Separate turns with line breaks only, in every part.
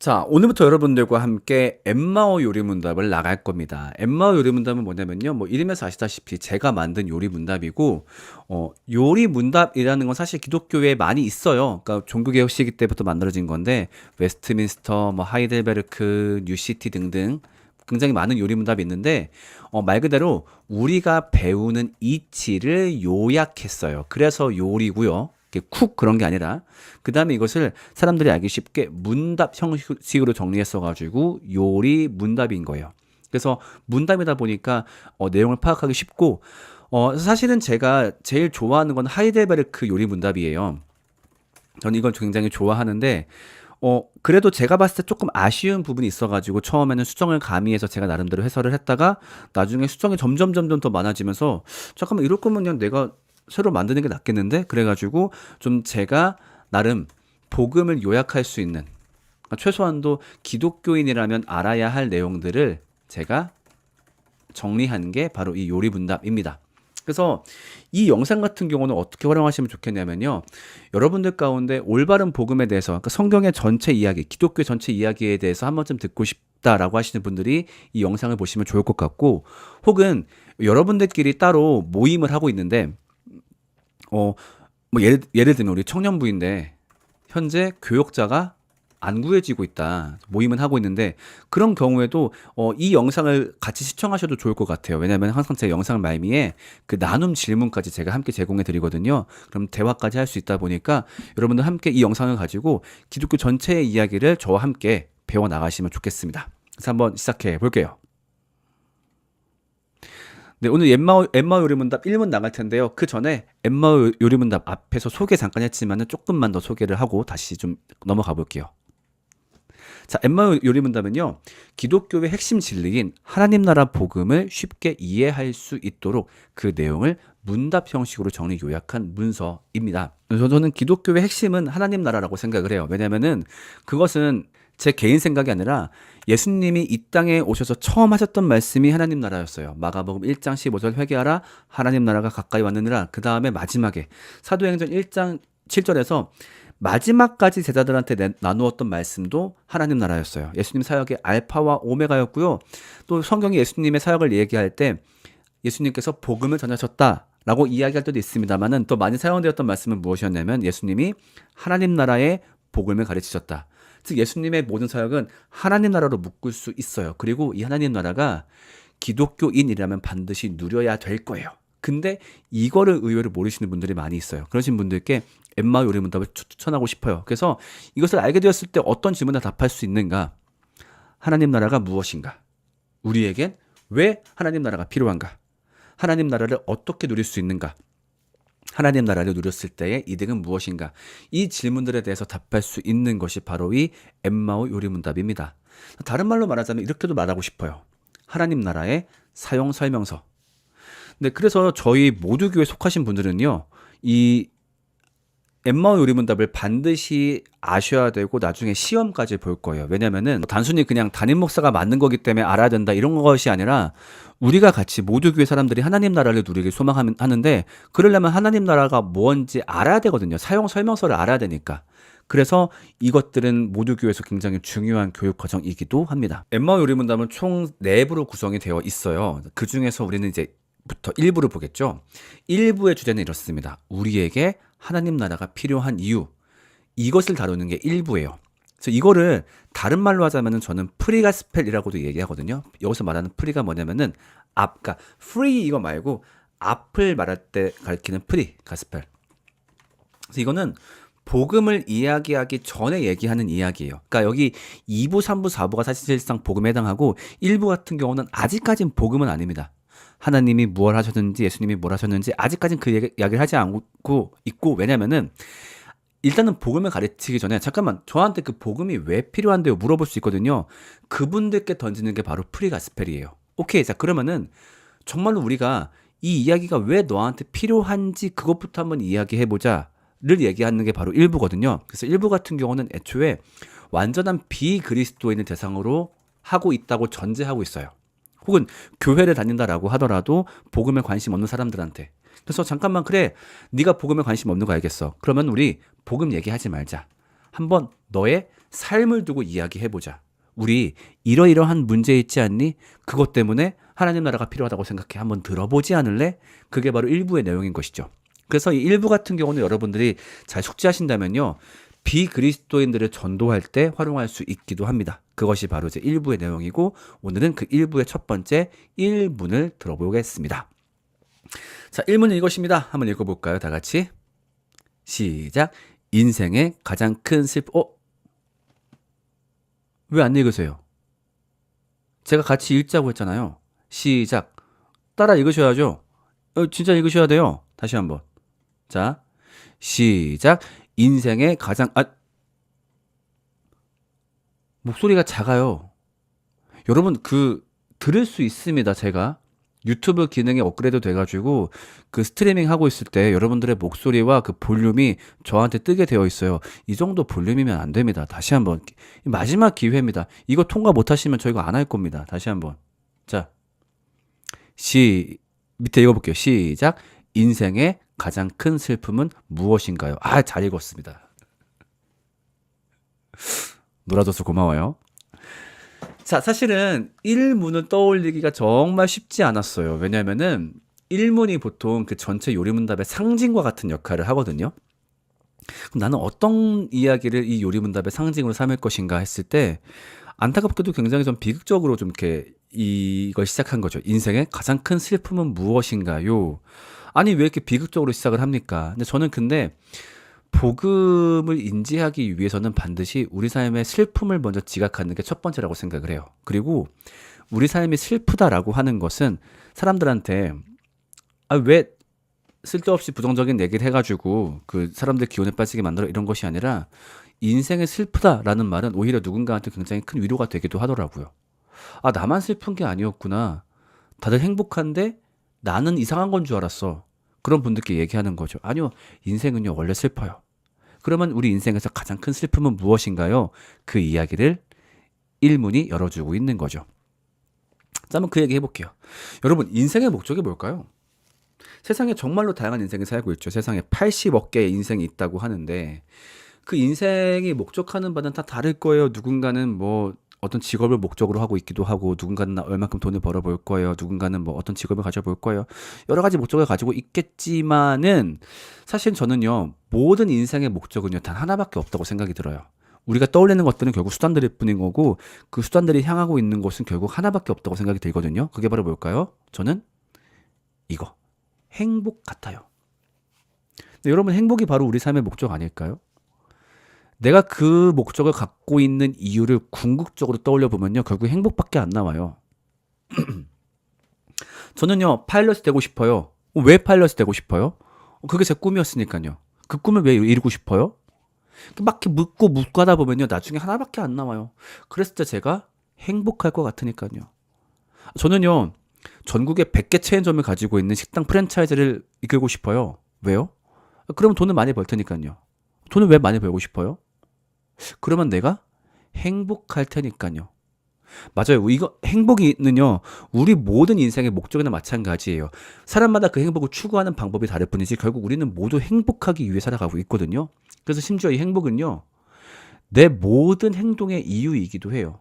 자, 오늘부터 여러분들과 함께 엠마오 요리 문답을 나갈 겁니다. 엠마오 요리 문답은 뭐냐면요. 뭐 이름에서 아시다시피 제가 만든 요리 문답이고, 요리 문답이라는 건 사실 기독교에 많이 있어요. 그러니까 종교개혁 시기 때부터 만들어진 건데, 웨스트민스터, 뭐 하이델베르크, 뉴시티 등등 굉장히 많은 요리 문답이 있는데, 말 그대로 우리가 배우는 이치를 요약했어요. 그래서 요리고요. 이렇게 쿡 그런 게 아니라 그 다음에 이것을 사람들이 알기 쉽게 문답 형식으로 정리했어가지고 요리 문답인 거예요. 그래서 문답이다 보니까 내용을 파악하기 쉽고 사실은 제가 제일 좋아하는 건 하이델베르크 요리 문답이에요. 저는 이걸 굉장히 좋아하는데 그래도 제가 봤을 때 조금 아쉬운 부분이 있어가지고 처음에는 수정을 가미해서 제가 나름대로 해설을 했다가 나중에 수정이 점점 더 많아지면서 잠깐만 이럴 거면 그냥 내가 새로 만드는 게 낫겠는데? 그래가지고 좀 제가 나름 복음을 요약할 수 있는 그러니까 최소한도 기독교인이라면 알아야 할 내용들을 제가 정리한 게 바로 이 요리분답입니다. 그래서 이 영상 같은 경우는 어떻게 활용하시면 좋겠냐면요. 여러분들 가운데 올바른 복음에 대해서, 그러니까 성경의 전체 이야기, 기독교 전체 이야기에 대해서 한 번쯤 듣고 싶다라고 하시는 분들이 이 영상을 보시면 좋을 것 같고, 여러분들끼리 따로 모임을 하고 있는데, 뭐 예를 들면 우리 청년부인데 현재 교역자가 안 구해지고 있다. 모임은 하고 있는데 그런 경우에도 이 영상을 같이 시청하셔도 좋을 것 같아요. 왜냐하면 항상 제 영상 말미에 그 나눔 질문까지 제가 함께 제공해 드리거든요. 그럼 대화까지 할 수 있다 보니까 여러분들 함께 이 영상을 가지고 기독교 전체의 이야기를 저와 함께 배워 나가시면 좋겠습니다. 그래서 한번 시작해 볼게요. 네, 오늘 엠마오 요리문답 1문 나갈 텐데요. 그 전에 엠마오 요리문답 앞에서 소개 잠깐 했지만은 조금만 더 소개를 하고 다시 좀 넘어가 볼게요. 자, 엠마오 요리문답은요, 기독교의 핵심 진리인 하나님 나라 복음을 쉽게 이해할 수 있도록 그 내용을 문답 형식으로 정리 요약한 문서입니다. 저는 기독교의 핵심은 하나님 나라라고 생각을 해요. 왜냐면은 그것은 제 개인 생각이 아니라 예수님이 이 땅에 오셔서 처음 하셨던 말씀이 하나님 나라였어요. 마가복음 1장 15절 회개하라 하나님 나라가 가까이 왔느니라. 그 다음에 마지막에 사도행전 1장 7절에서 마지막까지 제자들한테 나누었던 말씀도 하나님 나라였어요. 예수님 사역의 알파와 오메가였고요. 또 성경이 예수님의 사역을 얘기할 때 예수님께서 복음을 전하셨다라고 이야기할 때도 있습니다만은 또 많이 사용되었던 말씀은 무엇이었냐면 예수님이 하나님 나라의 복음을 가르치셨다. 즉 예수님의 모든 사역은 하나님 나라로 묶을 수 있어요. 그리고 이 하나님 나라가 기독교인이라면 반드시 누려야 될 거예요. 근데 이거를 의외로 모르시는 분들이 많이 있어요. 그러신 분들께 엠마오 요리 문답을 추천하고 싶어요. 그래서 이것을 알게 되었을 때 어떤 질문에 답할 수 있는가? 하나님 나라가 무엇인가? 우리에겐 왜 하나님 나라가 필요한가? 하나님 나라를 어떻게 누릴 수 있는가? 하나님 나라를 누렸을 때의 이득은 무엇인가? 이 질문들에 대해서 답할 수 있는 것이 바로 이 엠마오 요리문답입니다. 다른 말로 말하자면 이렇게도 말하고 싶어요. 하나님 나라의 사용 설명서. 네, 그래서 저희 모두교에 속하신 분들은요, 이 엠마오 요리문답을 반드시 아셔야 되고 나중에 시험까지 볼 거예요. 왜냐면은 단순히 그냥 담임 목사가 만든 거기 때문에 알아야 된다 이런 것이 아니라 우리가 같이 모두교회 사람들이 하나님 나라를 누리길 소망하는데 그러려면 하나님 나라가 뭔지 알아야 되거든요. 사용 설명서를 알아야 되니까. 그래서 이것들은 모두교회에서 굉장히 중요한 교육 과정이기도 합니다. 엠마오 요리문답은 총 4부로 구성이 되어 있어요. 그 중에서 우리는 이제 부터 1부를 보겠죠. 1부의 주제는 이렇습니다. 우리에게 하나님 나라가 필요한 이유. 이것을 다루는 게 1부예요. 그래서 이거를 다른 말로 하자면은 저는 프리가스펠이라고도 얘기하거든요. 여기서 말하는 프리가 뭐냐면은 그러니까 free 이거 말고 앞을 말할 때 가리키는 프리가스펠. 그래서 이거는 복음을 이야기하기 전에 얘기하는 이야기예요. 그러니까 여기 2부, 3부, 4부가 사실상 복음에 해당하고 1부 같은 경우는 아직까진 복음은 아닙니다. 하나님이 무엇을 하셨는지 예수님이 뭘 하셨는지 아직까지는 그 이야기를 하지 않고 있고 왜냐면은 일단은 복음을 가르치기 전에 잠깐만 저한테 그 복음이 왜 필요한데요 물어볼 수 있거든요. 그분들께 던지는 게 바로 프리가스펠이에요. 오케이, 자 그러면은 정말로 우리가 이 이야기가 왜 너한테 필요한지 그것부터 한번 이야기해보자를 얘기하는 게 바로 1부거든요. 그래서 1부 같은 경우는 애초에 완전한 비그리스도인을 대상으로 하고 있다고 전제하고 있어요. 혹은 교회를 다닌다라고 하더라도 복음에 관심 없는 사람들한테. 그래서 잠깐만 그래 네가 복음에 관심 없는 거 알겠어. 그러면 우리 복음 얘기하지 말자. 한번 너의 삶을 두고 이야기해보자. 우리 이러이러한 문제 있지 않니? 그것 때문에 하나님 나라가 필요하다고 생각해. 한번 들어보지 않을래? 그게 바로 일부의 내용인 것이죠. 그래서 이 일부 같은 경우는 여러분들이 잘 숙지하신다면요. 비그리스도인들을 전도할 때 활용할 수 있기도 합니다. 그것이 바로 이제 일부의 내용이고 오늘은 그 일부의 첫 번째 1문을 들어보겠습니다. 자, 1문은 이것입니다. 한번 읽어볼까요? 다 같이. 시작. 인생의 가장 큰 슬픔. 왜 안 읽으세요? 제가 같이 읽자고 했잖아요. 시작. 따라 읽으셔야죠. 진짜 읽으셔야 돼요. 다시 한번. 자, 시작. 인생의 가장 목소리가 작아요. 여러분 들을 수 있습니다. 제가 유튜브 기능이 업그레이드 돼가지고 그 스트리밍 하고 있을 때 여러분들의 목소리와 그 볼륨이 저한테 뜨게 되어 있어요. 이 정도 볼륨이면 안 됩니다. 다시 한번 마지막 기회입니다. 이거 통과 못하시면 저 이거 안 할 겁니다. 다시 한번. 자, 밑에 읽어볼게요. 시작. 인생의 가장 큰 슬픔은 무엇인가요? 잘 읽었습니다. 놀아줘서 고마워요. 자, 사실은 1문을 떠올리기가 정말 쉽지 않았어요. 왜냐면은 1문이 보통 그 전체 요리문답의 상징과 같은 역할을 하거든요. 그럼 나는 어떤 이야기를 이 요리문답의 상징으로 삼을 것인가 했을 때 안타깝게도 굉장히 좀 비극적으로 좀 이렇게 이걸 시작한 거죠. 인생의 가장 큰 슬픔은 무엇인가요? 아니, 왜 이렇게 비극적으로 시작을 합니까? 근데 저는 복음을 인지하기 위해서는 반드시 우리 삶의 슬픔을 먼저 지각하는 게 첫 번째라고 생각을 해요. 그리고 우리 삶이 슬프다라고 하는 것은 사람들한테 왜 쓸데없이 부정적인 얘기를 해가지고 그 사람들 기운에 빠지게 만들어 이런 것이 아니라 인생이 슬프다라는 말은 오히려 누군가한테 굉장히 큰 위로가 되기도 하더라고요. 나만 슬픈 게 아니었구나. 다들 행복한데 나는 이상한 건 줄 알았어. 그런 분들께 얘기하는 거죠. 아니요, 인생은요 원래 슬퍼요. 그러면 우리 인생에서 가장 큰 슬픔은 무엇인가요? 그 이야기를 1문이 열어주고 있는 거죠. 자, 한번 그 얘기 해볼게요. 여러분, 인생의 목적이 뭘까요? 세상에 정말로 다양한 인생을 살고 있죠. 세상에 80억 개의 인생이 있다고 하는데 그 인생이 목적하는 바는 다 다를 거예요. 누군가는 뭐 어떤 직업을 목적으로 하고 있기도 하고, 누군가는 얼마큼 돈을 벌어볼 거예요. 누군가는 뭐 어떤 직업을 가져볼 거예요. 여러 가지 목적을 가지고 있겠지만은 사실 저는요, 모든 인생의 목적은요, 단 하나밖에 없다고 생각이 들어요. 우리가 떠올리는 것들은 결국 수단들일 뿐인 거고, 그 수단들이 향하고 있는 곳은 결국 하나밖에 없다고 생각이 들거든요. 그게 바로 뭘까요? 저는 이거. 행복 같아요. 근데 여러분, 행복이 바로 우리 삶의 목적 아닐까요? 내가 그 목적을 갖고 있는 이유를 궁극적으로 떠올려 보면요, 결국 행복밖에 안 나와요. 저는요, 파일럿이 되고 싶어요. 왜 파일럿이 되고 싶어요? 그게 제 꿈이었으니까요. 그 꿈을 왜 이루고 싶어요? 막 이렇게 묻고 하다 보면요, 나중에 하나밖에 안 나와요. 그랬을 때 제가 행복할 것 같으니까요. 저는요, 전국에 100개 체인점을 가지고 있는 식당 프랜차이즈를 이끌고 싶어요. 왜요? 그러면 돈을 많이 벌 테니까요. 돈을 왜 많이 벌고 싶어요? 그러면 내가 행복할 테니까요. 맞아요. 이거 행복이는요, 우리 모든 인생의 목적이나 마찬가지예요. 사람마다 그 행복을 추구하는 방법이 다를 뿐이지 결국 우리는 모두 행복하기 위해 살아가고 있거든요. 그래서 심지어 이 행복은요, 내 모든 행동의 이유이기도 해요.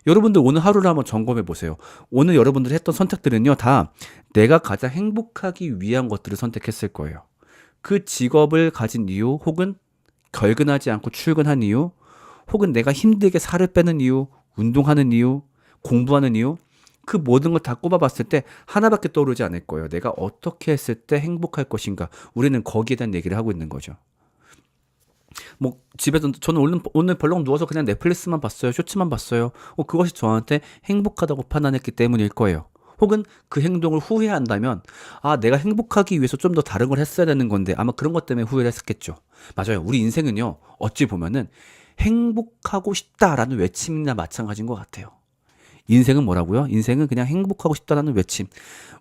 여러분들 오늘 하루를 한번 점검해 보세요. 오늘 여러분들이 했던 선택들은요, 다 내가 가장 행복하기 위한 것들을 선택했을 거예요. 그 직업을 가진 이유, 혹은 결근하지 않고 출근한 이유, 혹은 내가 힘들게 살을 빼는 이유, 운동하는 이유, 공부하는 이유, 그 모든 걸 다 꼽아봤을 때 하나밖에 떠오르지 않을 거예요. 내가 어떻게 했을 때 행복할 것인가. 우리는 거기에 대한 얘기를 하고 있는 거죠. 뭐 집에서 저는 오늘 벌렁 누워서 그냥 넷플릭스만 봤어요. 쇼츠만 봤어요. 그것이 저한테 행복하다고 판단했기 때문일 거예요. 혹은 그 행동을 후회한다면 내가 행복하기 위해서 좀 더 다른 걸 했어야 되는 건데 아마 그런 것 때문에 후회를 했었겠죠. 맞아요. 우리 인생은요, 어찌 보면은 행복하고 싶다라는 외침이나 마찬가지인 것 같아요. 인생은 뭐라고요? 인생은 그냥 행복하고 싶다라는 외침.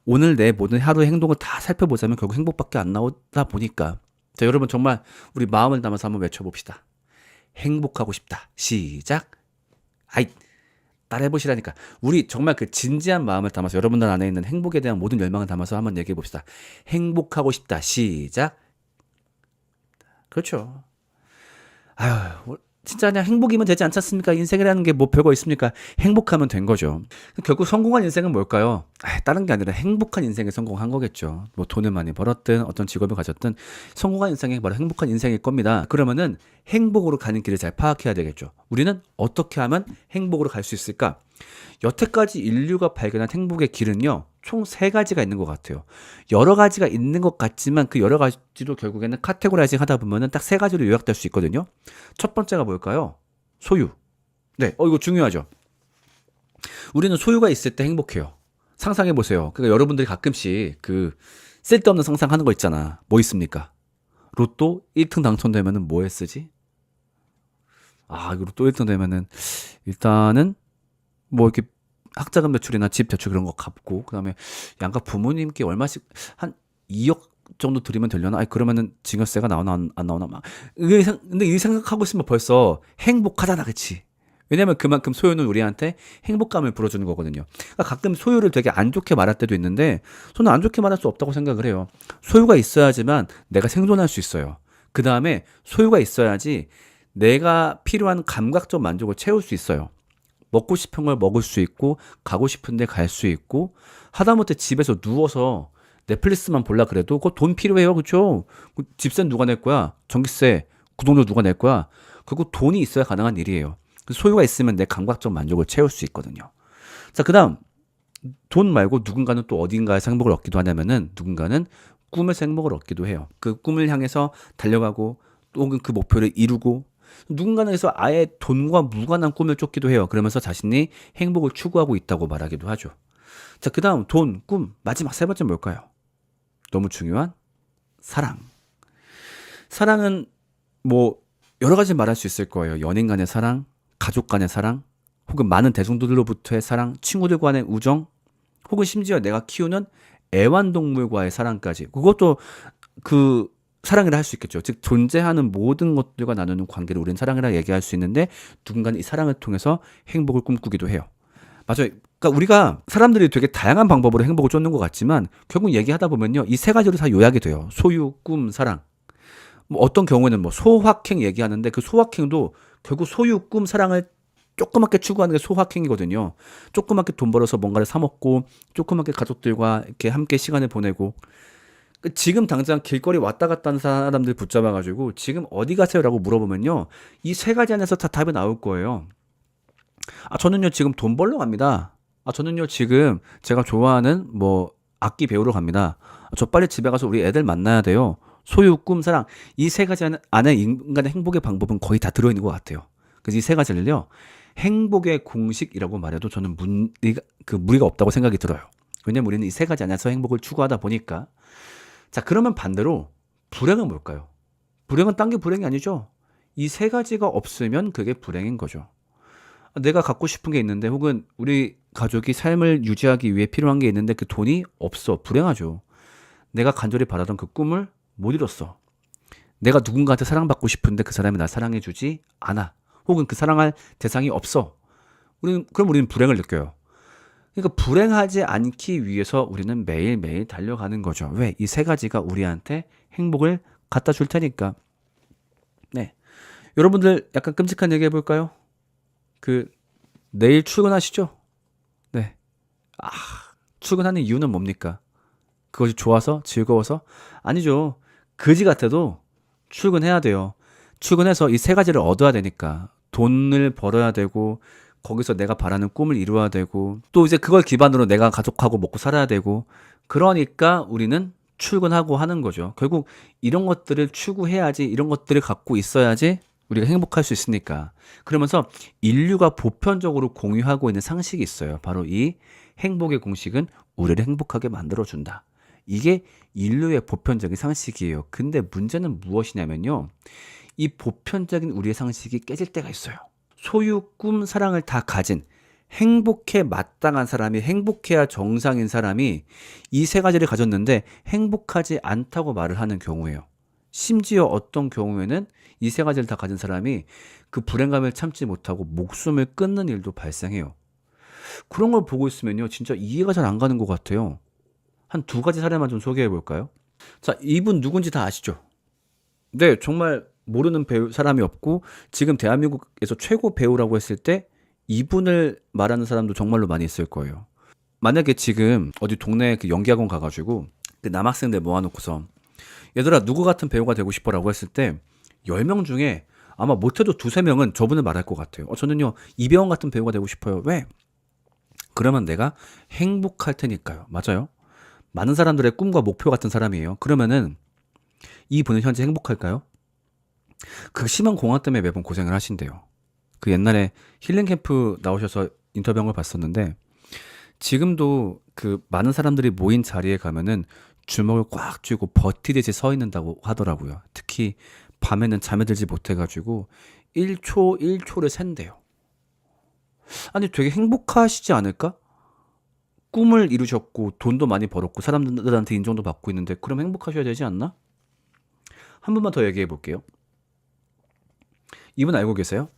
오늘 내 모든 하루의 행동을 다 살펴보자면 결국 행복밖에 안 나오다 보니까, 자, 여러분 정말 우리 마음을 담아서 한번 외쳐봅시다. 행복하고 싶다. 시작. 따라해보시라니까. 우리 정말 그 진지한 마음을 담아서 여러분들 안에 있는 행복에 대한 모든 열망을 담아서 한번 얘기해봅시다. 행복하고 싶다. 시작. 그렇죠. 아유, 진짜 그냥 행복이면 되지 않지 않습니까? 인생이라는 게 뭐 별거 있습니까? 행복하면 된 거죠. 결국 성공한 인생은 뭘까요? 다른 게 아니라 행복한 인생에 성공한 거겠죠. 뭐 돈을 많이 벌었든 어떤 직업을 가졌든 성공한 인생이 바로 행복한 인생일 겁니다. 그러면은 행복으로 가는 길을 잘 파악해야 되겠죠. 우리는 어떻게 하면 행복으로 갈 수 있을까? 여태까지 인류가 발견한 행복의 길은요, 총 세 가지가 있는 것 같아요. 여러 가지가 있는 것 같지만 그 여러 가지도 결국에는 카테고라이징 하다 보면은 딱 세 가지로 요약될 수 있거든요. 첫 번째가 뭘까요? 소유. 네, 이거 중요하죠. 우리는 소유가 있을 때 행복해요. 상상해 보세요. 그러니까 여러분들이 가끔씩 그 쓸데없는 상상하는 거 있잖아. 뭐 있습니까? 로또 1등 당첨되면은 뭐에 쓰지? 이거 로또 1등 되면은 일단은 뭐 이렇게 학자금 대출이나 집 대출 그런 거 갚고 그다음에 양가 부모님께 얼마씩 한 2억 정도 드리면 되려나? 그러면은 증여세가 나오나 안 나오나 막. 근데 이 생각하고 있으면 벌써 행복하잖아, 그치? 왜냐면 그만큼 소유는 우리한테 행복감을 불어주는 거거든요. 그러니까 가끔 소유를 되게 안 좋게 말할 때도 있는데 저는 안 좋게 말할 수 없다고 생각을 해요. 소유가 있어야지만 내가 생존할 수 있어요. 그 다음에 소유가 있어야지 내가 필요한 감각적 만족을 채울 수 있어요. 먹고 싶은 걸 먹을 수 있고 가고 싶은 데 갈 수 있고 하다못해 집에서 누워서 넷플릭스만 볼라 그래도 그거 돈 필요해요. 그쵸? 집세 누가 낼 거야? 전기세, 구독료 누가 낼 거야? 그거 돈이 있어야 가능한 일이에요. 소유가 있으면 내 감각적 만족을 채울 수 있거든요. 자, 그다음 돈 말고 누군가는 또 어딘가에서 행복을 얻기도 하냐면은 누군가는 꿈에서 행복을 얻기도 해요. 그 꿈을 향해서 달려가고 또 혹은 그 목표를 이루고 누군가는 해서 아예 돈과 무관한 꿈을 쫓기도 해요. 그러면서 자신이 행복을 추구하고 있다고 말하기도 하죠. 자, 그다음 돈, 꿈, 마지막 세 번째 뭘까요? 너무 중요한 사랑. 사랑은 뭐 여러 가지 말할 수 있을 거예요. 연인 간의 사랑, 가족 간의 사랑, 혹은 많은 대중들로부터의 사랑, 친구들 간의 우정, 혹은 심지어 내가 키우는 애완동물과의 사랑까지. 그것도 그 사랑이라 할 수 있겠죠. 즉 존재하는 모든 것들과 나누는 관계를 우리는 사랑이라 얘기할 수 있는데 누군가는 이 사랑을 통해서 행복을 꿈꾸기도 해요. 맞아요. 그러니까 우리가 사람들이 되게 다양한 방법으로 행복을 쫓는 것 같지만 결국 얘기하다 보면요. 이 세 가지로 다 요약이 돼요. 소유, 꿈, 사랑. 뭐 어떤 경우에는 뭐 소확행 얘기하는데 그 소확행도 결국 소유, 꿈, 사랑을 조그맣게 추구하는 게 소확행이거든요. 조그맣게 돈 벌어서 뭔가를 사 먹고 조그맣게 가족들과 이렇게 함께 시간을 보내고 지금 당장 길거리 왔다 갔다 하는 사람들 붙잡아가지고 지금 어디 가세요라고 물어보면요. 이 세 가지 안에서 다 답이 나올 거예요. 저는요 지금 돈 벌러 갑니다. 저는요 지금 제가 좋아하는 뭐 악기 배우러 갑니다. 저 빨리 집에 가서 우리 애들 만나야 돼요. 소유, 꿈, 사랑 이 세 가지 안에 인간의 행복의 방법은 거의 다 들어있는 것 같아요. 그래서 이 세 가지를요 행복의 공식이라고 말해도 저는 무리가 없다고 생각이 들어요. 왜냐면 우리는 이 세 가지 안에서 행복을 추구하다 보니까. 자, 그러면 반대로 불행은 뭘까요? 불행은 딴 게 불행이 아니죠. 이 세 가지가 없으면 그게 불행인 거죠. 내가 갖고 싶은 게 있는데 혹은 우리 가족이 삶을 유지하기 위해 필요한 게 있는데 그 돈이 없어. 불행하죠. 내가 간절히 바라던 그 꿈을 못 이뤘어. 내가 누군가한테 사랑받고 싶은데 그 사람이 날 사랑해주지 않아. 혹은 그 사랑할 대상이 없어. 그럼 우리는 불행을 느껴요. 그러니까 불행하지 않기 위해서 우리는 매일매일 달려가는 거죠. 왜? 이 세 가지가 우리한테 행복을 갖다 줄 테니까. 네. 여러분들 약간 끔찍한 얘기 해볼까요? 내일 출근하시죠? 네. 출근하는 이유는 뭡니까? 그것이 좋아서? 즐거워서? 아니죠. 그지 같아도 출근해야 돼요. 출근해서 이 세 가지를 얻어야 되니까. 돈을 벌어야 되고, 거기서 내가 바라는 꿈을 이루어야 되고, 또 이제 그걸 기반으로 내가 가족하고 먹고 살아야 되고, 그러니까 우리는 출근하고 하는 거죠. 결국 이런 것들을 추구해야지, 이런 것들을 갖고 있어야지 우리가 행복할 수 있으니까. 그러면서 인류가 보편적으로 공유하고 있는 상식이 있어요. 바로 이 행복의 공식은 우리를 행복하게 만들어준다. 이게 인류의 보편적인 상식이에요. 근데 문제는 무엇이냐면요. 이 보편적인 우리의 상식이 깨질 때가 있어요. 소유, 꿈, 사랑을 다 가진 행복에 마땅한 사람이, 행복해야 정상인 사람이 이 세 가지를 가졌는데 행복하지 않다고 말을 하는 경우예요. 심지어 어떤 경우에는 이 세 가지를 다 가진 사람이 그 불행감을 참지 못하고 목숨을 끊는 일도 발생해요. 그런 걸 보고 있으면요. 진짜 이해가 잘 안 가는 것 같아요. 한 2가지 사례만 좀 소개해 볼까요? 자, 이분 누군지 다 아시죠? 네, 정말 모르는 배우 사람이 없고 지금 대한민국에서 최고 배우라고 했을 때 이분을 말하는 사람도 정말로 많이 있을 거예요. 만약에 지금 어디 동네 그 연기학원 가가지고 그 남학생들 모아놓고서 얘들아 누구 같은 배우가 되고 싶어라고 했을 때 10명 중에 아마 못해도 두세 명은 저분을 말할 것 같아요. 저는요 이병헌 같은 배우가 되고 싶어요. 왜? 그러면 내가 행복할 테니까요. 맞아요. 많은 사람들의 꿈과 목표 같은 사람이에요. 그러면은 이분은 현재 행복할까요? 그 심한 공황 때문에 매번 고생을 하신대요. 그 옛날에 힐링 캠프 나오셔서 인터뷰한 걸 봤었는데 지금도 그 많은 사람들이 모인 자리에 가면은 주먹을 꽉 쥐고 버티듯이 서 있는다고 하더라고요. 특히 밤에는 잠에 들지 못해가지고 1초 1초를 샌대요. 아니 되게 행복하시지 않을까? 꿈을 이루셨고 돈도 많이 벌었고 사람들한테 인정도 받고 있는데 그럼 행복하셔야 되지 않나? 한 번만 더 얘기해 볼게요. 이분 알고 계세요?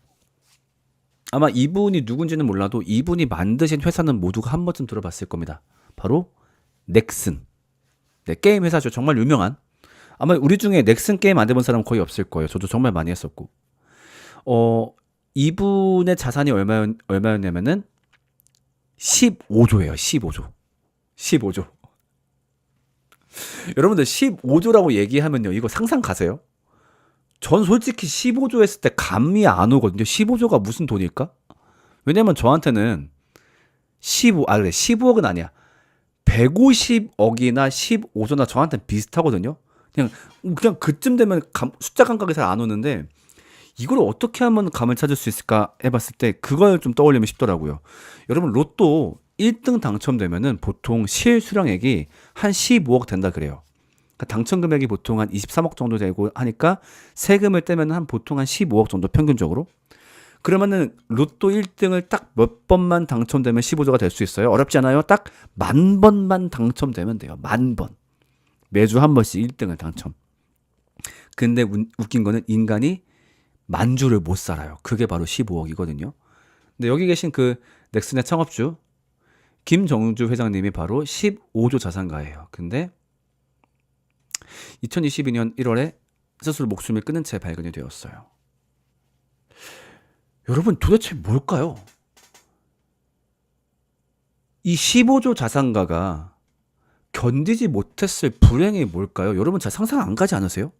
아마 이분이 누군지는 몰라도 이분이 만드신 회사는 모두가 한 번쯤 들어봤을 겁니다. 바로 넥슨. 네, 게임 회사죠. 정말 유명한. 아마 우리 중에 넥슨 게임 안 해본 사람 거의 없을 거예요. 저도 정말 많이 했었고. 이분의 자산이 얼마였냐면은 15조예요. 15조. 15조. 여러분들 15조라고 얘기하면요. 이거 상상 가세요? 전 솔직히 15조 했을 때 감이 안 오거든요. 15조가 무슨 돈일까? 왜냐면 저한테는 15억은 아니야. 150억이나 15조나 저한테는 비슷하거든요. 그냥 그쯤 되면 숫자 감각이 잘 안 오는데 이걸 어떻게 하면 감을 찾을 수 있을까 해봤을 때 그걸 좀 떠올리면 쉽더라고요. 여러분 로또 1등 당첨되면은 보통 실수령액이 한 15억 된다 그래요. 그러니까 당첨 금액이 보통 한 23억 정도 되고 하니까 세금을 떼면 한 보통 한 15억 정도 평균적으로. 그러면은 로또 1등을 딱 몇 번만 당첨되면 15조가 될 수 있어요. 어렵지 않아요? 딱 10,000번만 당첨되면 돼요. 10,000번. 매주 한 번씩 1등을 당첨. 근데 웃긴 거는 인간이 만주를 못 살아요. 그게 바로 15억이거든요. 근데 여기 계신 그 넥슨의 창업주 김정주 회장님이 바로 15조 자산가예요. 근데 2022년 1월에 스스로 목숨을 끊은 채 발견이 되었어요. 여러분 도대체 뭘까요? 이 15조 자산가가 견디지 못했을 불행이 뭘까요? 여러분 잘 상상 안 가지 않으세요?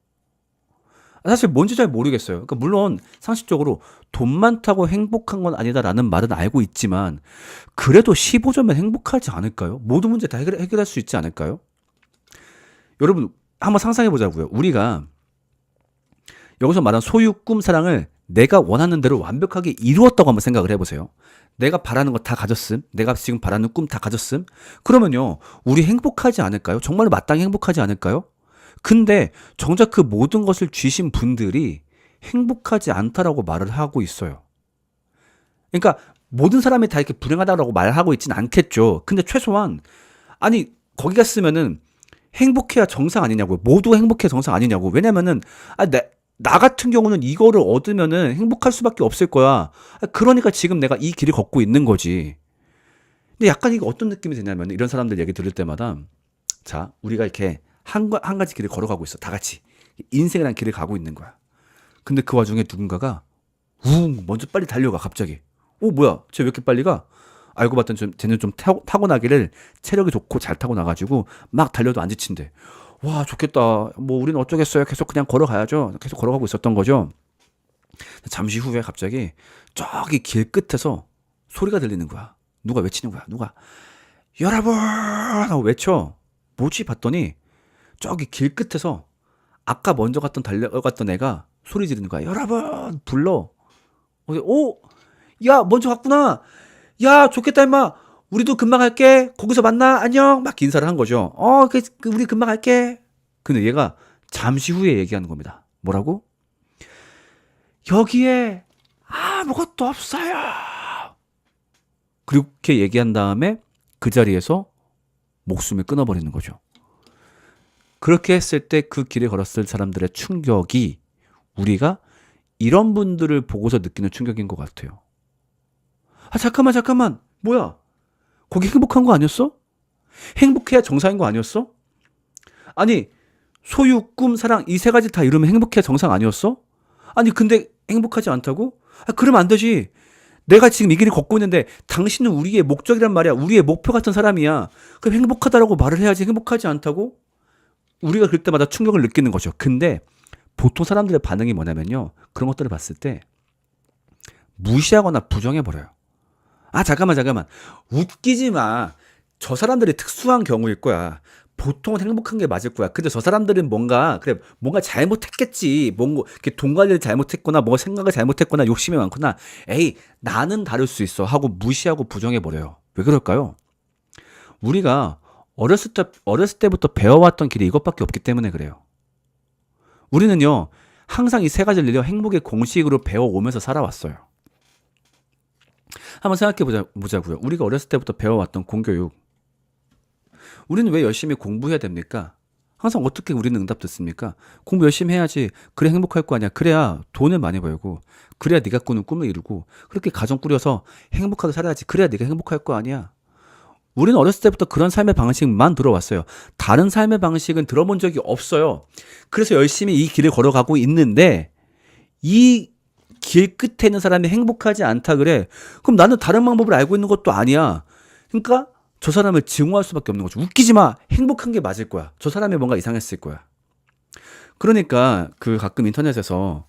사실 뭔지 잘 모르겠어요. 그러니까 물론 상식적으로 돈 많다고 행복한 건 아니다라는 말은 알고 있지만 그래도 15조면 행복하지 않을까요? 모든 문제 다 해결할 수 있지 않을까요? 여러분 한번 상상해 보자고요. 우리가 여기서 말한 소유, 꿈, 사랑을 내가 원하는 대로 완벽하게 이루었다고 한번 생각을 해보세요. 내가 바라는 거 다 가졌음. 내가 지금 바라는 꿈 다 가졌음. 그러면요. 우리 행복하지 않을까요? 정말로 마땅히 행복하지 않을까요? 근데 정작 그 모든 것을 쥐신 분들이 행복하지 않다라고 말을 하고 있어요. 그러니까 모든 사람이 다 이렇게 불행하다고 말하고 있진 않겠죠. 근데 최소한 아니 거기 갔으면은 행복해야 정상 아니냐고요. 모두가 행복해야 정상 아니냐고. 왜냐면은 나 같은 경우는 이거를 얻으면은 행복할 수밖에 없을 거야. 그러니까 지금 내가 이 길을 걷고 있는 거지. 근데 약간 이게 어떤 느낌이 드냐면 이런 사람들 얘기 들을 때마다 자 우리가 이렇게 한 가지 길을 걸어가고 있어. 다 같이 인생이라는 길을 가고 있는 거야. 근데 그 와중에 누군가가 먼저 빨리 달려가 갑자기. 뭐야 쟤 왜 이렇게 빨리 가? 알고 봤더니 쟤는 좀 타고나기를 체력이 좋고 잘 타고나가지고 막 달려도 안 지친대. 와 좋겠다. 뭐 우리는 어쩌겠어요. 계속 그냥 걸어가야죠. 계속 걸어가고 있었던 거죠. 잠시 후에 갑자기 저기 길 끝에서 소리가 들리는 거야. 누가 외치는 거야. 누가 여러분 하고 외쳐. 뭐지 봤더니 저기 길 끝에서 아까 먼저 달려갔던 애가 소리 지르는 거야. 여러분 불러. 야 먼저 갔구나. 야 좋겠다 임마. 우리도 금방 갈게. 거기서 만나. 안녕. 막 인사를 한 거죠. 우리 금방 갈게. 근데 얘가 잠시 후에 얘기하는 겁니다. 뭐라고? 여기에 아무것도 없어요. 그렇게 얘기한 다음에 그 자리에서 목숨을 끊어버리는 거죠. 그렇게 했을 때 그 길에 걸었을 사람들의 충격이 우리가 이런 분들을 보고서 느끼는 충격인 것 같아요. 잠깐만. 뭐야? 거기 행복한 거 아니었어? 행복해야 정상인 거 아니었어? 아니 소유, 꿈, 사랑 이 세 가지 다 이루면 행복해야 정상 아니었어? 아니 근데 행복하지 않다고? 아, 그러면 안 되지. 내가 지금 이 길을 걷고 있는데 당신은 우리의 목적이란 말이야. 우리의 목표 같은 사람이야. 그럼 행복하다라고 말을 해야지. 행복하지 않다고? 우리가 그럴 때마다 충격을 느끼는 거죠. 근데 보통 사람들의 반응이 뭐냐면요. 그런 것들을 봤을 때 무시하거나 부정해버려요. 아, 잠깐만. 웃기지 마. 저 사람들이 특수한 경우일 거야. 보통은 행복한 게 맞을 거야. 근데 저 사람들은 뭔가 잘못했겠지. 뭔가 이렇게 돈 관리를 잘못했거나, 뭐 생각을 잘못했거나, 욕심이 많거나, 에이, 나는 다를 수 있어. 하고 무시하고 부정해버려요. 왜 그럴까요? 우리가 어렸을 때부터 배워왔던 길이 이것밖에 없기 때문에 그래요. 우리는요, 항상 이 세 가지를 행복의 공식으로 배워오면서 살아왔어요. 한번 생각해 보자고요. 우리가 어렸을 때부터 배워왔던 공교육. 우리는 왜 열심히 공부해야 됩니까? 항상 어떻게 우리는 응답 듣습니까? 공부 열심히 해야지. 그래 행복할 거 아니야. 그래야 돈을 많이 벌고, 그래야 네가 꾸는 꿈을 이루고, 그렇게 가정 꾸려서 행복하게 살아야지. 그래야 네가 행복할 거 아니야. 우리는 어렸을 때부터 그런 삶의 방식만 들어왔어요. 다른 삶의 방식은 들어본 적이 없어요. 그래서 열심히 이 길을 걸어가고 있는데 이 길 끝에 있는 사람이 행복하지 않다 그래. 그럼 나는 다른 방법을 알고 있는 것도 아니야. 그러니까 저 사람을 증오할 수밖에 없는 거죠. 웃기지 마. 행복한 게 맞을 거야. 저 사람이 뭔가 이상했을 거야. 그러니까 그 가끔 인터넷에서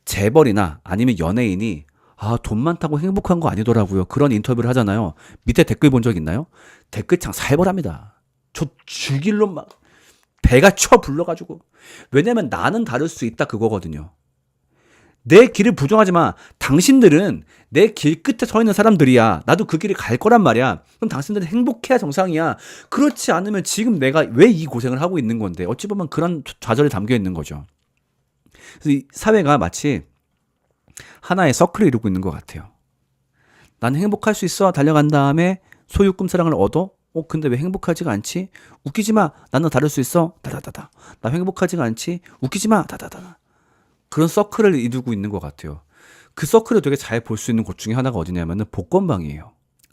재벌이나 아니면 연예인이 아, 돈 많다고 행복한 거 아니더라고요. 그런 인터뷰를 하잖아요. 밑에 댓글 본 적 있나요? 댓글창 살벌합니다. 저 죽일로 막 배가 쳐 불러가지고. 왜냐면 나는 다를 수 있다 그거거든요. 내 길을 부정하지 마. 당신들은 내 길 끝에 서 있는 사람들이야. 나도 그 길을 갈 거란 말이야. 그럼 당신들은 행복해야 정상이야. 그렇지 않으면 지금 내가 왜 이 고생을 하고 있는 건데. 어찌 보면 그런 좌절이 담겨 있는 거죠. 그래서 이 사회가 마치 하나의 서클을 이루고 있는 것 같아요. 나는 행복할 수 있어. 달려간 다음에 소유 꿈 사랑을 얻어. 근데 왜 행복하지가 않지? 웃기지 마. 나는 다를 수 있어. 다다다다. 나 행복하지가 않지? 웃기지 마. 다다다다. 그런 서클을 이루고 있는 것 같아요. 그 서클을 되게 잘 볼 수 있는 곳 중에 하나가 어디냐면은 복권방이에요.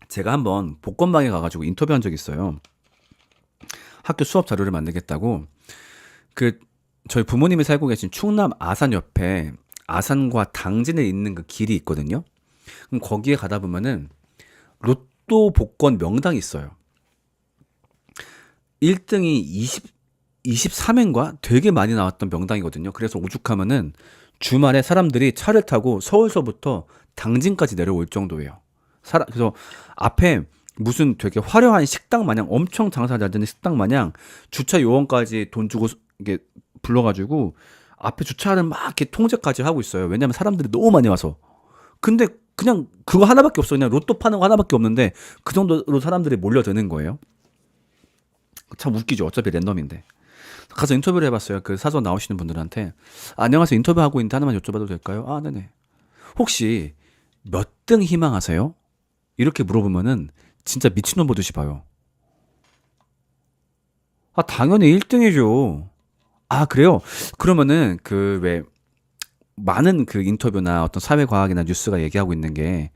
제가 한번 복권방에 가가지고 인터뷰한 적이 있어요. 학교 수업 자료를 만들겠다고. 저희 부모님이 살고 계신 충남 아산 옆에 아산과 당진에 있는 그 길이 있거든요. 그럼 거기에 가다 보면은 로또 복권 명당이 있어요. 1등이 23회인가 되게 많이 나왔던 명당이거든요. 그래서 오죽하면은 주말에 사람들이 차를 타고 서울서부터 당진까지 내려올 정도예요. 그래서 앞에 무슨 되게 화려한 식당 마냥 엄청 장사 잘 되는 식당 마냥 주차 요원까지 돈 주고 이게 불러가지고 앞에 주차를 막 이렇게 통제까지 하고 있어요. 왜냐면 사람들이 너무 많이 와서. 근데 그냥 그거 하나밖에 없어. 그냥 로또 파는 거 하나밖에 없는데 그 정도로 사람들이 몰려드는 거예요. 참 웃기죠. 어차피 랜덤인데. 가서 인터뷰를 해봤어요. 그 사전 나오시는 분들한테. 안녕하세요. 인터뷰하고 있는데 하나만 여쭤봐도 될까요? 아, 네네. 혹시 몇 등 희망하세요? 이렇게 물어보면은 진짜 미친놈 보듯이 봐요. 아, 당연히 1등이죠. 아, 그래요? 그러면은 왜 많은 그 인터뷰나 어떤 사회과학이나 뉴스가 얘기하고 있는 게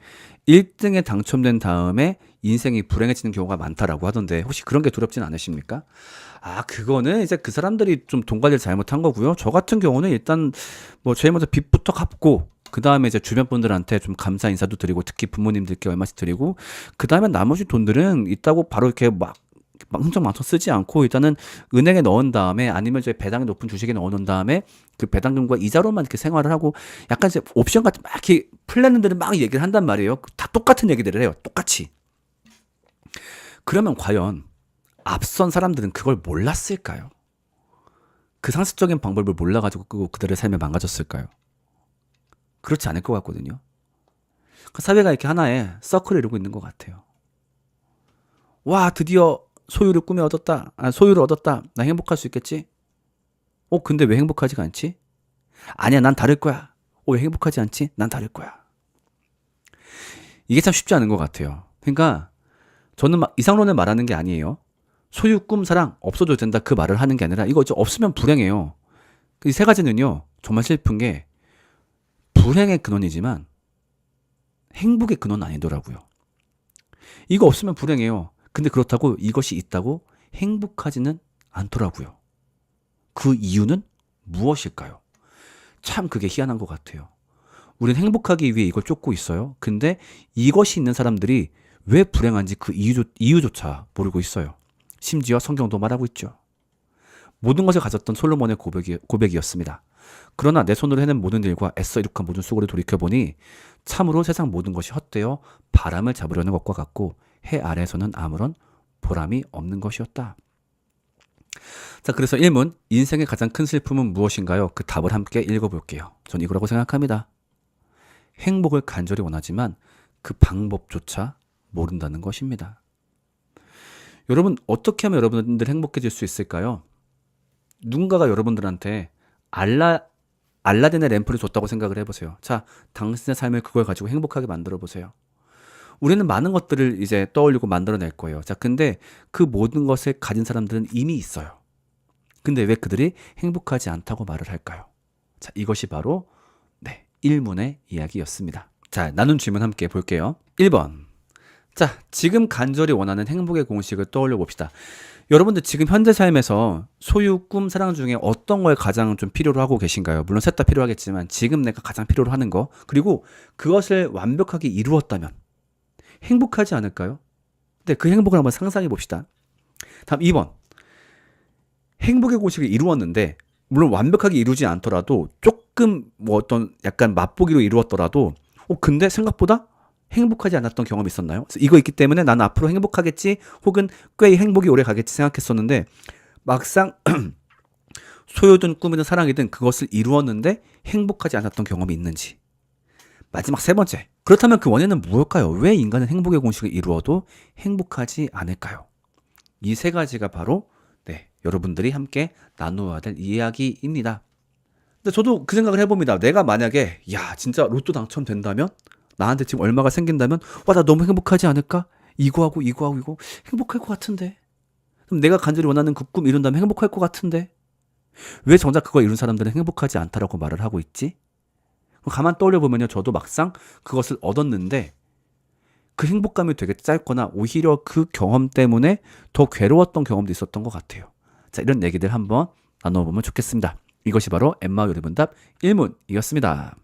1등에 당첨된 다음에 인생이 불행해지는 경우가 많다라고 하던데 혹시 그런 게 두렵진 않으십니까? 아, 그거는 이제 그 사람들이 좀 돈 관리를 잘못한 거고요. 저 같은 경우는 일단 뭐 제일 먼저 빚부터 갚고 그 다음에 이제 주변 분들한테 좀 감사 인사도 드리고 특히 부모님들께 얼마씩 드리고 그 다음에 나머지 돈들은 있다고 바로 이렇게 막 흥청망청 쓰지 않고 일단은 은행에 넣은 다음에 아니면 이제 배당이 높은 주식에 넣어놓은 다음에 그 배당금과 이자로만 이렇게 생활을 하고 약간 이제 옵션 같은 막 이렇게 플랜들을 막 얘기를 한단 말이에요. 다 똑같은 얘기들을 해요. 똑같이. 그러면 과연 앞선 사람들은 그걸 몰랐을까요? 그 상습적인 방법을 몰라가지고 그들의 삶을 망가졌을까요? 그렇지 않을 것 같거든요. 그 사회가 이렇게 하나의 서클을 이루고 있는 것 같아요. 와, 드디어 소유를 꿈에 얻었다. 소유를 얻었다. 나 행복할 수 있겠지? 근데 왜 행복하지가 않지? 아니야, 난 다를 거야. 왜 행복하지 않지? 난 다를 거야. 이게 참 쉽지 않은 것 같아요. 그러니까 저는 이상론을 말하는 게 아니에요. 소유, 꿈, 사랑 없어도 된다 그 말을 하는 게 아니라 이거 없으면 불행해요. 이 세 가지는요. 정말 슬픈 게 불행의 근원이지만 행복의 근원은 아니더라고요. 이거 없으면 불행해요. 근데 그렇다고 이것이 있다고 행복하지는 않더라고요. 그 이유는 무엇일까요? 참 그게 희한한 것 같아요. 우린 행복하기 위해 이걸 쫓고 있어요. 근데 이것이 있는 사람들이 왜 불행한지 그 이유조차 모르고 있어요. 심지어 성경도 말하고 있죠. 모든 것을 가졌던 솔로몬의 고백이었습니다. 그러나 내 손으로 해낸 모든 일과 애써 이룩한 모든 수고를 돌이켜보니 참으로 세상 모든 것이 헛되어 바람을 잡으려는 것과 같고 해 아래에서는 아무런 보람이 없는 것이었다. 자, 그래서 1문, 인생의 가장 큰 슬픔은 무엇인가요? 그 답을 함께 읽어볼게요. 전 이거라고 생각합니다. 행복을 간절히 원하지만 그 방법조차 모른다는 것입니다. 여러분, 어떻게 하면 여러분들 행복해질 수 있을까요? 누군가가 여러분들한테 알라딘의 램프를 줬다고 생각을 해보세요. 자, 당신의 삶을 그걸 가지고 행복하게 만들어 보세요. 우리는 많은 것들을 이제 떠올리고 만들어낼 거예요. 자, 근데 그 모든 것을 가진 사람들은 이미 있어요. 근데 왜 그들이 행복하지 않다고 말을 할까요? 자, 이것이 바로 1문의 이야기였습니다. 자, 나눈 질문 함께 볼게요. 1번. 자, 지금 간절히 원하는 행복의 공식을 떠올려 봅시다. 여러분들 지금 현재 삶에서 소유, 꿈, 사랑 중에 어떤 걸 가장 좀 필요로 하고 계신가요? 물론 셋 다 필요하겠지만 지금 내가 가장 필요로 하는 거, 그리고 그것을 완벽하게 이루었다면 행복하지 않을까요? 근데 그 행복을 한번 상상해 봅시다. 다음 2번. 행복의 공식을 이루었는데 물론 완벽하게 이루지 않더라도 조금 뭐 어떤 약간 맛보기로 이루었더라도 근데 생각보다 행복하지 않았던 경험이 있었나요? 이거 있기 때문에 나는 앞으로 행복하겠지 혹은 꽤 행복이 오래 가겠지 생각했었는데 막상 소유든 꿈이든 사랑이든 그것을 이루었는데 행복하지 않았던 경험이 있는지. 마지막 3번째. 그렇다면 그 원인은 무엇일까요? 왜 인간은 행복의 공식을 이루어도 행복하지 않을까요? 이 3가지가 바로 여러분들이 함께 나누어야 될 이야기입니다. 근데 저도 그 생각을 해봅니다. 내가 만약에 진짜 로또 당첨된다면 나한테 지금 얼마가 생긴다면 나 너무 행복하지 않을까? 이거 행복할 것 같은데. 그럼 내가 간절히 원하는 그 꿈 이룬다면 행복할 것 같은데. 왜 정작 그걸 이룬 사람들은 행복하지 않다라고 말을 하고 있지? 가만 떠올려 보면요, 저도 막상 그것을 얻었는데 그 행복감이 되게 짧거나 오히려 그 경험 때문에 더 괴로웠던 경험도 있었던 것 같아요. 자, 이런 얘기들 한번 나눠보면 좋겠습니다. 이것이 바로 엠마 요리문답 1문이었습니다.